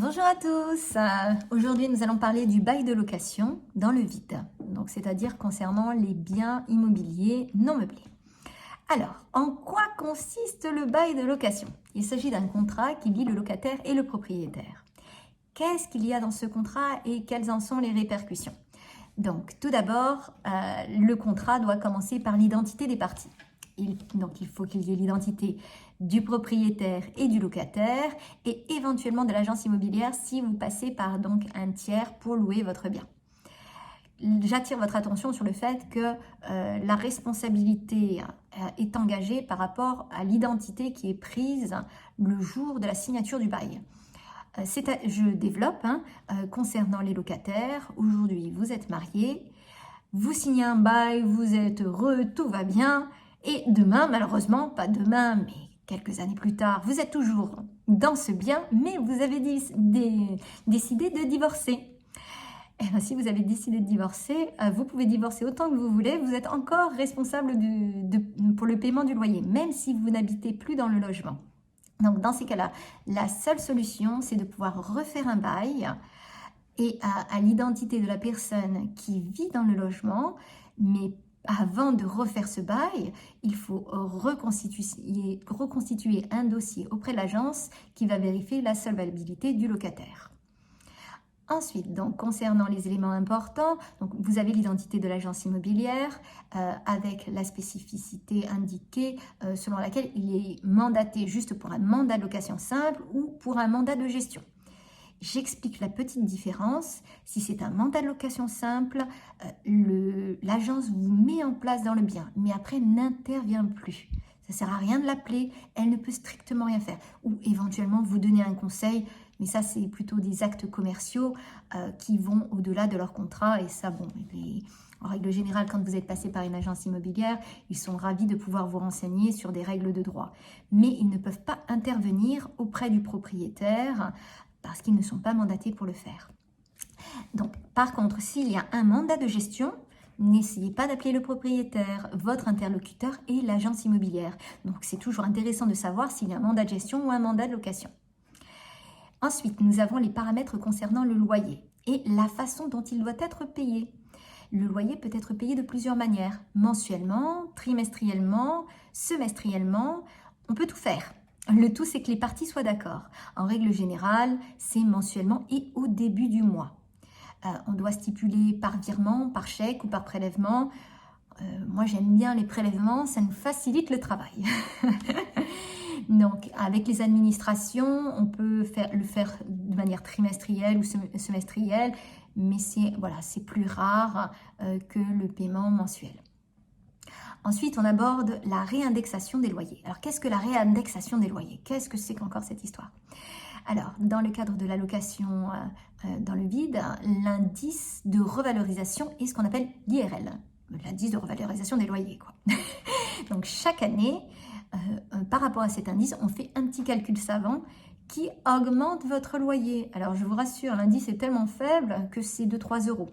Bonjour à tous. Aujourd'hui, nous allons parler du bail de location dans le vide, donc c'est-à-dire concernant les biens immobiliers non meublés. Alors, en quoi consiste le bail de location? Il s'agit d'un contrat qui lie le locataire et le propriétaire. Qu'est-ce qu'il y a dans ce contrat et quelles en sont les répercussions? Donc, tout d'abord, le contrat doit commencer par l'identité des parties. Donc, il faut qu'il y ait l'identité du propriétaire et du locataire et éventuellement de l'agence immobilière si vous passez par donc un tiers pour louer votre bien. J'attire votre attention sur le fait que la responsabilité est engagée par rapport à l'identité qui est prise le jour de la signature du bail. Je développe concernant les locataires. Aujourd'hui, vous êtes mariés, vous signez un bail, vous êtes heureux, tout va bien. Et demain, malheureusement, pas demain, mais quelques années plus tard, vous êtes toujours dans ce bien, mais vous avez décidé de divorcer. Et bien, si vous avez décidé de divorcer, vous pouvez divorcer autant que vous voulez, vous êtes encore responsable pour le paiement du loyer, même si vous n'habitez plus dans le logement. Donc, dans ces cas-là, la seule solution, c'est de pouvoir refaire un bail et à l'identité de la personne qui vit dans le logement, mais avant de refaire ce bail, il faut reconstituer un dossier auprès de l'agence qui va vérifier la solvabilité du locataire. Ensuite, donc, concernant les éléments importants, donc, vous avez l'identité de l'agence immobilière avec la spécificité indiquée selon laquelle il est mandaté juste pour un mandat de location simple ou pour un mandat de gestion. J'explique la petite différence. Si c'est un mandat de location simple, l'agence vous met en place dans le bien, mais après n'intervient plus. Ça ne sert à rien de l'appeler, elle ne peut strictement rien faire. Ou éventuellement vous donner un conseil, mais ça c'est plutôt des actes commerciaux qui vont au-delà de leur contrat. Et ça, bon, en règle générale, quand vous êtes passé par une agence immobilière, ils sont ravis de pouvoir vous renseigner sur des règles de droit. Mais ils ne peuvent pas intervenir auprès du propriétaire parce qu'ils ne sont pas mandatés pour le faire. Donc, par contre, s'il y a un mandat de gestion, n'essayez pas d'appeler le propriétaire, votre interlocuteur et l'agence immobilière. Donc, c'est toujours intéressant de savoir s'il y a un mandat de gestion ou un mandat de location. Ensuite, nous avons les paramètres concernant le loyer et la façon dont il doit être payé. Le loyer peut être payé de plusieurs manières, mensuellement, trimestriellement, semestriellement, on peut tout faire. Le tout, c'est que les parties soient d'accord. En règle générale, c'est mensuellement et au début du mois. On doit stipuler par virement, par chèque ou par prélèvement. Moi, j'aime bien les prélèvements, ça nous facilite le travail. Donc, avec les administrations, on peut le faire de manière trimestrielle ou semestrielle, mais c'est plus rare que le paiement mensuel. Ensuite, on aborde la réindexation des loyers. Alors, qu'est-ce que la réindexation des loyers? Qu'est-ce que c'est qu'encore cette histoire? Alors, dans le cadre de la location dans le vide, l'indice de revalorisation est ce qu'on appelle l'IRL, l'indice de revalorisation des loyers, quoi. Donc, chaque année, par rapport à cet indice, on fait un petit calcul savant qui augmente votre loyer. Alors, je vous rassure, l'indice est tellement faible que c'est 2-3 euros.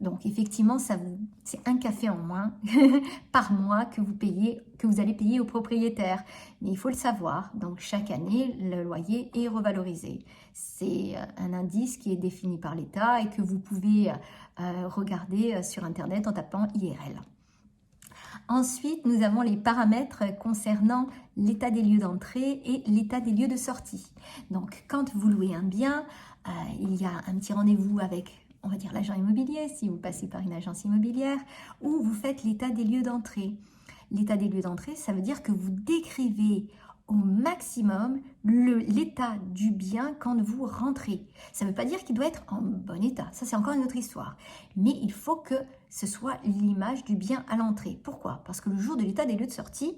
Donc, effectivement, c'est un café en moins par mois que vous allez payer au propriétaire. Mais il faut le savoir. Donc, chaque année, le loyer est revalorisé. C'est un indice qui est défini par l'État et que vous pouvez regarder sur Internet en tapant IRL. Ensuite, nous avons les paramètres concernant l'état des lieux d'entrée et l'état des lieux de sortie. Donc, quand vous louez un bien, il y a un petit rendez-vous avec, on va dire, l'agent immobilier, si vous passez par une agence immobilière, où vous faites l'état des lieux d'entrée. L'état des lieux d'entrée, ça veut dire que vous décrivez au maximum l'état du bien quand vous rentrez. Ça ne veut pas dire qu'il doit être en bon état, ça c'est encore une autre histoire. Mais il faut que ce soit l'image du bien à l'entrée. Pourquoi? Parce que le jour de l'état des lieux de sortie,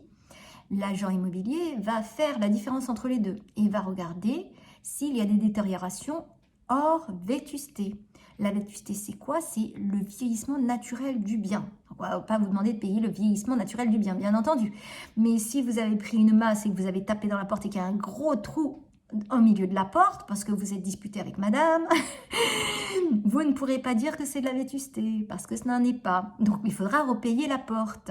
l'agent immobilier va faire la différence entre les deux et va regarder s'il y a des détériorations hors vétusté. La vétusté, c'est quoi? C'est le vieillissement naturel du bien. On ne va pas vous demander de payer le vieillissement naturel du bien, bien entendu. Mais si vous avez pris une masse et que vous avez tapé dans la porte et qu'il y a un gros trou au milieu de la porte parce que vous êtes disputé avec madame. Vous ne pourrez pas dire que c'est de la vétusté parce que ce n'en est pas. Donc, il faudra repayer la porte.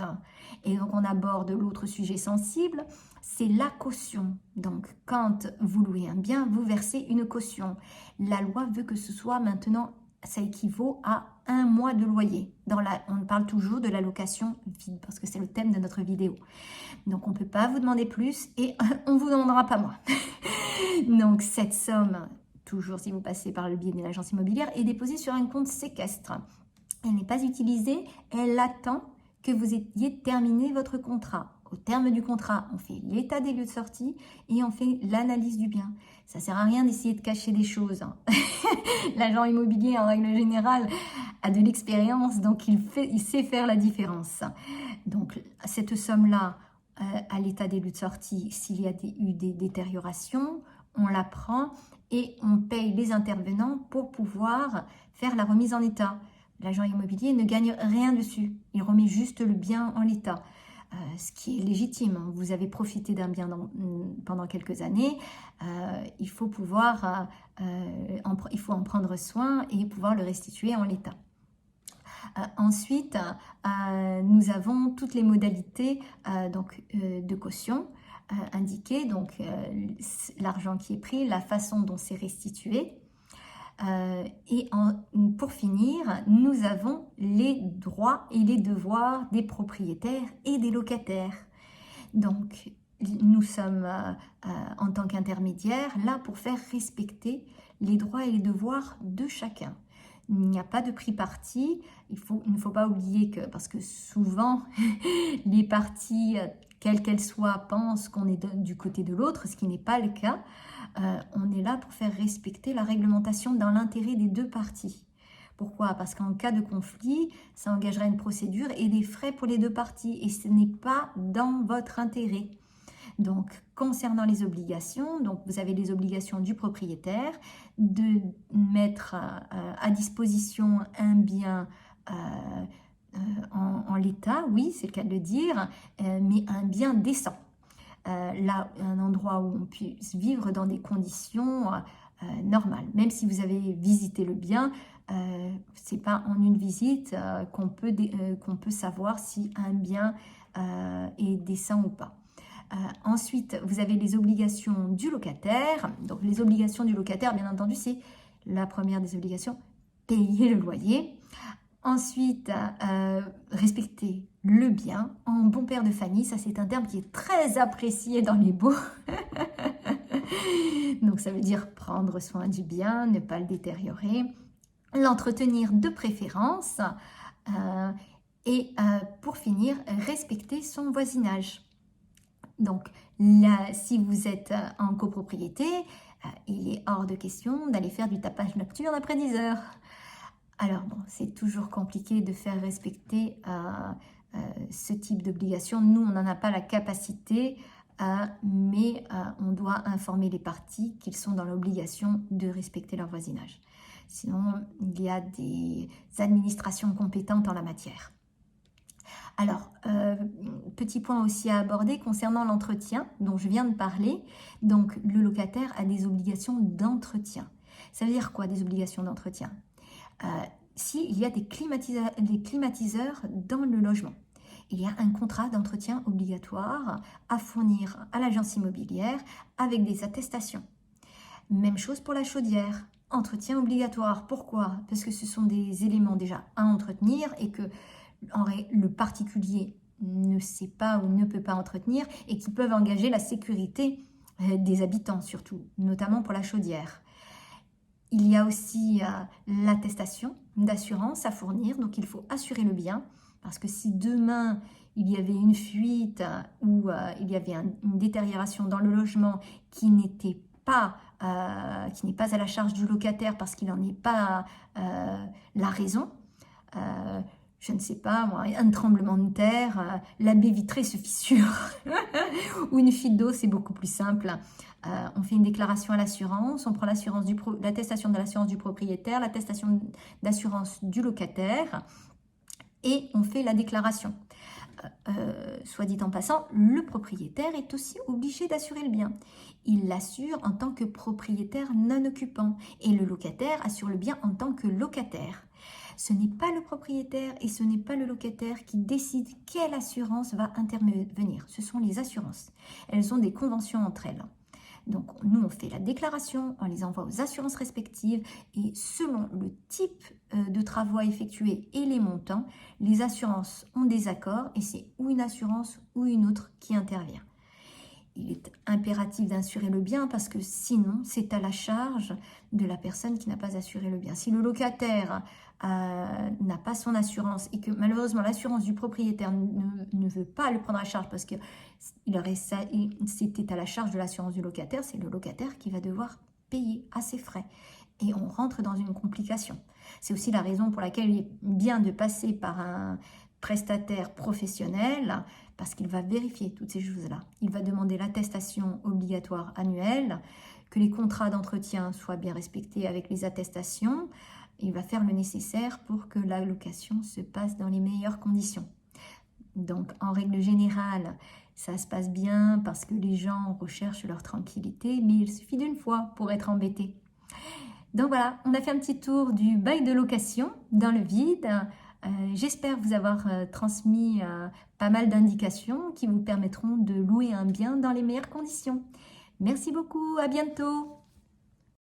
Et donc, on aborde l'autre sujet sensible, c'est la caution. Donc, quand vous louez un bien, vous versez une caution. La loi veut que ce soit maintenant, ça équivaut à 1 mois de loyer. On parle toujours de la location vide parce que c'est le thème de notre vidéo. Donc, on ne peut pas vous demander plus et on ne vous demandera pas moins. Donc, cette somme, toujours si vous passez par le biais de l'agence immobilière, est déposée sur un compte séquestre. Elle n'est pas utilisée, elle attend que vous ayez terminé votre contrat. Au terme du contrat, on fait l'état des lieux de sortie et on fait l'analyse du bien. Ça ne sert à rien d'essayer de cacher des choses. L'agent immobilier, en règle générale, a de l'expérience, donc il sait faire la différence. Donc, cette somme-là, à l'état des lieux de sortie, s'il y a eu des détériorations, on la prend et on paye les intervenants pour pouvoir faire la remise en état. L'agent immobilier ne gagne rien dessus, il remet juste le bien en l'état, ce qui est légitime. Vous avez profité d'un bien pendant quelques années, il faut il faut en prendre soin et pouvoir le restituer en l'état. Ensuite, nous avons toutes les modalités de caution indiquées, donc l'argent qui est pris, la façon dont c'est restitué. Pour finir, nous avons les droits et les devoirs des propriétaires et des locataires. Donc, nous sommes en tant qu'intermédiaires là pour faire respecter les droits et les devoirs de chacun. Il n'y a pas de pris parti. Il ne faut pas oublier que, parce que souvent, les parties, quelles qu'elles soient, pensent qu'on est du côté de l'autre, ce qui n'est pas le cas. On est là pour faire respecter la réglementation dans l'intérêt des deux parties. Pourquoi? Parce qu'en cas de conflit, ça engagera une procédure et des frais pour les deux parties. Et ce n'est pas dans votre intérêt. Donc, concernant les obligations, donc vous avez les obligations du propriétaire de mettre à disposition un bien en l'état, oui, c'est le cas de le dire, mais un bien décent. Là, un endroit où on puisse vivre dans des conditions normales. Même si vous avez visité le bien, c'est pas en une visite qu'on peut savoir si un bien est décent ou pas. Ensuite, vous avez les obligations du locataire. Donc, les obligations du locataire, bien entendu, c'est la première des obligations, payer le loyer. Ensuite, respecter le bien en bon père de famille. Ça, c'est un terme qui est très apprécié dans les baux. Donc, ça veut dire prendre soin du bien, ne pas le détériorer, l'entretenir de préférence. Pour finir, respecter son voisinage. Donc, là, si vous êtes en copropriété, il est hors de question d'aller faire du tapage nocturne après 10 heures. Alors, bon, c'est toujours compliqué de faire respecter ce type d'obligation. Nous, on n'en a pas la capacité, mais on doit informer les parties qu'ils sont dans l'obligation de respecter leur voisinage. Sinon, il y a des administrations compétentes en la matière. Alors, petit point aussi à aborder concernant l'entretien dont je viens de parler. Donc, le locataire a des obligations d'entretien. Ça veut dire quoi, des obligations d'entretien? S'il y a des climatiseurs dans le logement, il y a un contrat d'entretien obligatoire à fournir à l'agence immobilière avec des attestations. Même chose pour la chaudière, entretien obligatoire. Pourquoi? Parce que ce sont des éléments déjà à entretenir et que le particulier ne sait pas ou ne peut pas entretenir et qui peuvent engager la sécurité des habitants surtout, notamment pour la chaudière. Il y a aussi l'attestation d'assurance à fournir, donc il faut assurer le bien, parce que si demain il y avait une fuite ou il y avait une détérioration dans le logement qui n'est pas à la charge du locataire parce qu'il n'en est pas la raison, je ne sais pas moi, un tremblement de terre, la baie vitrée se fissure, ou une fuite d'eau, c'est beaucoup plus simple. On fait une déclaration à l'assurance, on prend l'attestation de l'assurance du propriétaire, l'attestation d'assurance du locataire, et on fait la déclaration. soit dit en passant, le propriétaire est aussi obligé d'assurer le bien. Il l'assure en tant que propriétaire non occupant et le locataire assure le bien en tant que locataire. Ce n'est pas le propriétaire et ce n'est pas le locataire qui décide quelle assurance va intervenir. Ce sont les assurances. Elles ont des conventions entre elles. Donc, nous, on fait la déclaration, on les envoie aux assurances respectives et selon le type de travaux à effectuer et les montants, les assurances ont des accords et c'est ou une assurance ou une autre qui intervient. Il est impératif d'assurer le bien parce que sinon, c'est à la charge de la personne qui n'a pas assuré le bien. Si le locataire n'a pas son assurance et que malheureusement l'assurance du propriétaire ne veut pas le prendre à charge parce que c'était à la charge de l'assurance du locataire, c'est le locataire qui va devoir payer à ses frais. Et on rentre dans une complication. C'est aussi la raison pour laquelle il est bien de passer par un prestataire professionnel parce qu'il va vérifier toutes ces choses-là. Il va demander l'attestation obligatoire annuelle, que les contrats d'entretien soient bien respectés avec les attestations. Il va faire le nécessaire pour que la location se passe dans les meilleures conditions. Donc, en règle générale, ça se passe bien parce que les gens recherchent leur tranquillité, mais il suffit d'une fois pour être embêté. Donc voilà, on a fait un petit tour du bail de location dans le vide. J'espère vous avoir transmis pas mal d'indications qui vous permettront de louer un bien dans les meilleures conditions. Merci beaucoup, à bientôt.